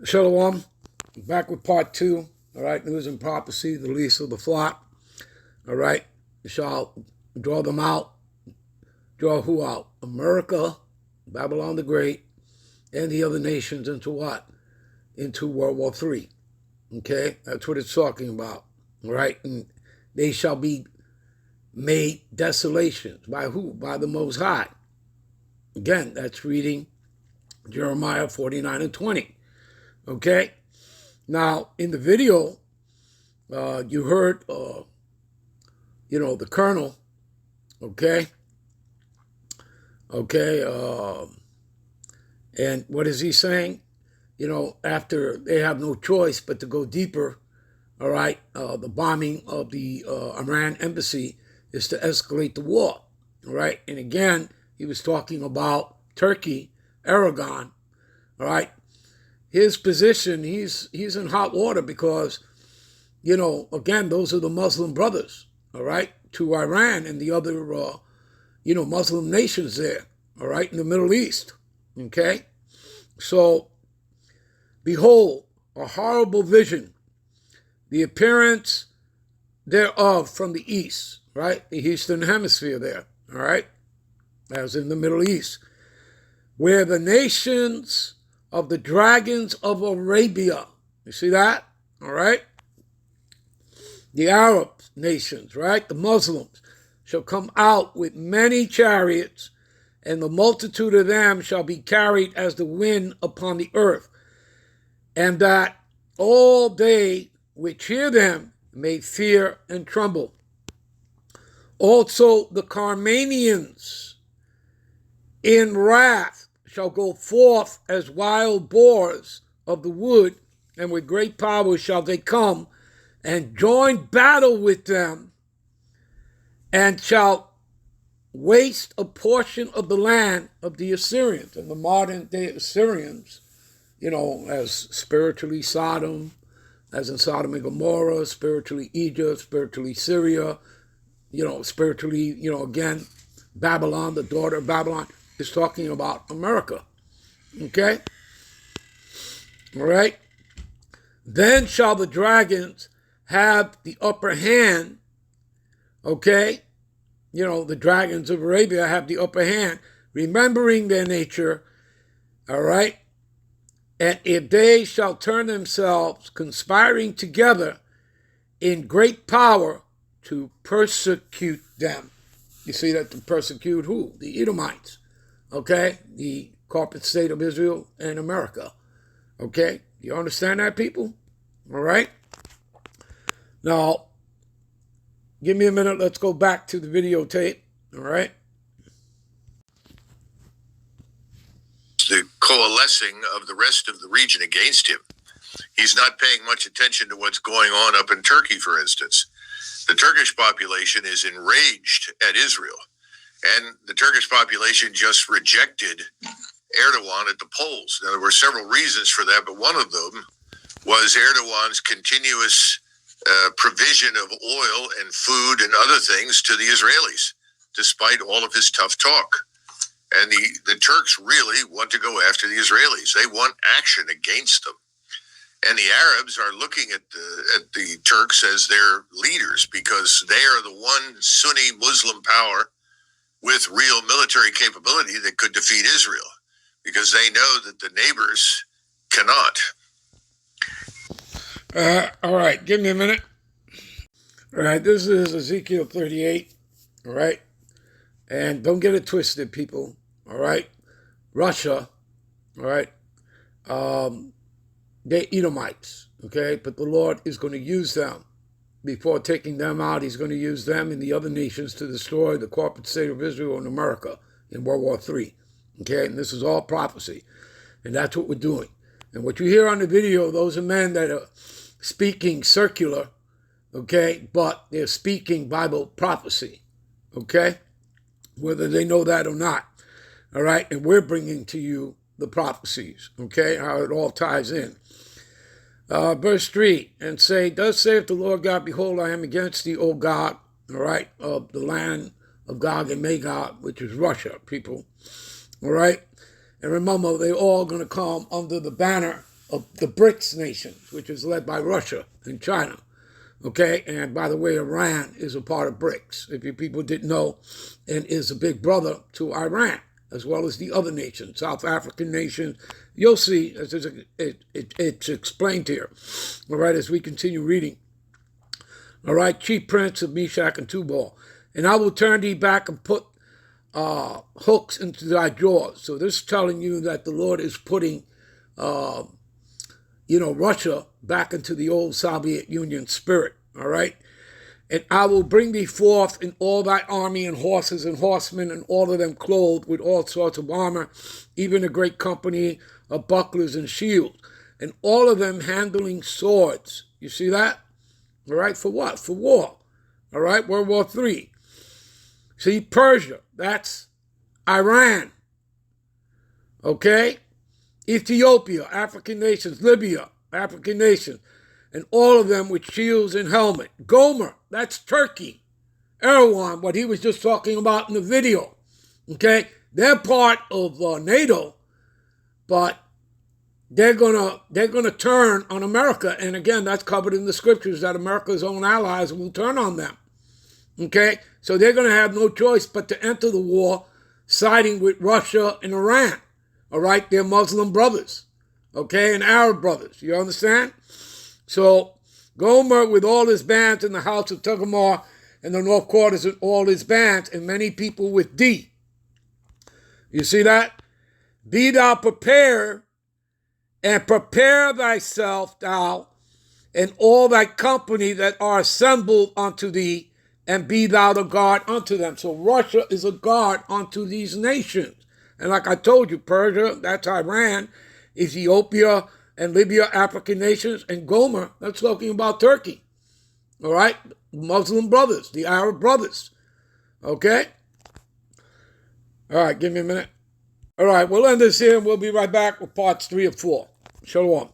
Shalom, back with part 2, all right, news and prophecy, the least of the flock, all right, shall draw them out, draw who out? America, Babylon the Great, and the other nations into what? Into World War III, okay, that's what it's talking about, all right, and they shall be made desolations, by who? By the Most High. Again, that's reading Jeremiah 49 and 20, okay. Now, in the video, you heard, the colonel, okay? And what is he saying? After they have no choice but to go deeper, all right, the bombing of the Iran embassy is to escalate the war, all right? And again, he was talking about Turkey, Aragon, all right? His position, he's in hot water because, again, those are the Muslim brothers, all right, to Iran and the other, Muslim nations there, all right, in the Middle East, okay? So, behold, a horrible vision, the appearance thereof from the east, right, the eastern hemisphere there, all right, as in the Middle East, where the nations of the dragons of Arabia. You see that? All right? The Arab nations, right? The Muslims shall come out with many chariots, and the multitude of them shall be carried as the wind upon the earth. And that all they which hear them may fear and tremble. Also the Carmanians in wrath shall go forth as wild boars of the wood, and with great power shall they come and join battle with them, and shall waste a portion of the land of the Assyrians. And the modern day Assyrians, as spiritually Sodom, as in Sodom and Gomorrah, spiritually Egypt, spiritually Syria, spiritually, again, Babylon, the daughter of Babylon, is talking about America, okay? All right? Then shall the dragons have the upper hand, okay? The dragons of Arabia have the upper hand, remembering their nature, all right? And if they shall turn themselves, conspiring together in great power to persecute them. You see that, to persecute who? The Edomites. Okay, the corporate state of Israel and America. Okay, you understand that, people? All right. Now, give me a minute. Let's go back to the videotape. All right. The coalescing of the rest of the region against him. He's not paying much attention to what's going on up in Turkey, for instance. The Turkish population is enraged at Israel. And the Turkish population just rejected Erdogan at the polls. Now, there were several reasons for that, but one of them was Erdogan's continuous provision of oil and food and other things to the Israelis, despite all of his tough talk. And the Turks really want to go after the Israelis. They want action against them. And the Arabs are looking at the Turks as their leaders because they are the one Sunni Muslim power with real military capability that could defeat Israel, because they know that the neighbors cannot. All right, give me a minute. All right, this is Ezekiel 38, all right? And don't get it twisted, people, all right? Russia, all right? They're Edomites, okay? But the Lord is going to use them. Before taking them out, he's going to use them and the other nations to destroy the corporate state of Israel and America in World War III. Okay, and this is all prophecy. And that's what we're doing. And what you hear on the video, those are men that are speaking circular, okay, but they're speaking Bible prophecy, okay, whether they know that or not, all right? And we're bringing to you the prophecies, okay, how it all ties in. Verse 3, and say, thus saith the Lord God, behold, I am against thee, O Gog, all right, of the land of Gog and Magog, which is Russia, people, all right? And remember, they're all going to come under the banner of the BRICS nations, which is led by Russia and China. Okay, and by the way, Iran is a part of BRICS, if you people didn't know, and is a big brother to Iran, as well as the other nations, South African nations. You'll see, it's explained here, all right, as we continue reading. All right, chief prince of Meshach and Tubal. And I will turn thee back and put hooks into thy jaws. So this is telling you that the Lord is putting, Russia back into the old Soviet Union spirit, all right? And I will bring thee forth in all thy army and horses and horsemen, and all of them clothed with all sorts of armor, even a great company of bucklers and shields, and all of them handling swords. You see that? All right, for what? For war. All right, World War III. See, Persia, that's Iran. Okay? Ethiopia, African nations. Libya, African nations. And all of them with shields and helmet. Gomer, that's Turkey. Erdogan, what he was just talking about in the video. Okay? They're part of NATO, but they're gonna turn on America. And again, that's covered in the scriptures that America's own allies will turn on them. Okay? So they're going to have no choice but to enter the war siding with Russia and Iran. All right? They're Muslim brothers. Okay? And Arab brothers. You understand? So Gomer with all his bands in the house of Tugamar and the north quarters and all his bands, and many people with D. You see that? Be thou prepared, and prepare thyself thou and all thy company that are assembled unto thee, and be thou the guard unto them. So Russia is a guard unto these nations. And like I told you, Persia, that's Iran, Ethiopia and Libya, African nations, and Gomer, that's talking about Turkey. All right? Muslim brothers, the Arab brothers. Okay? All right, give me a minute. All right, we'll end this here, and we'll be right back with parts 3 and 4. Shalom.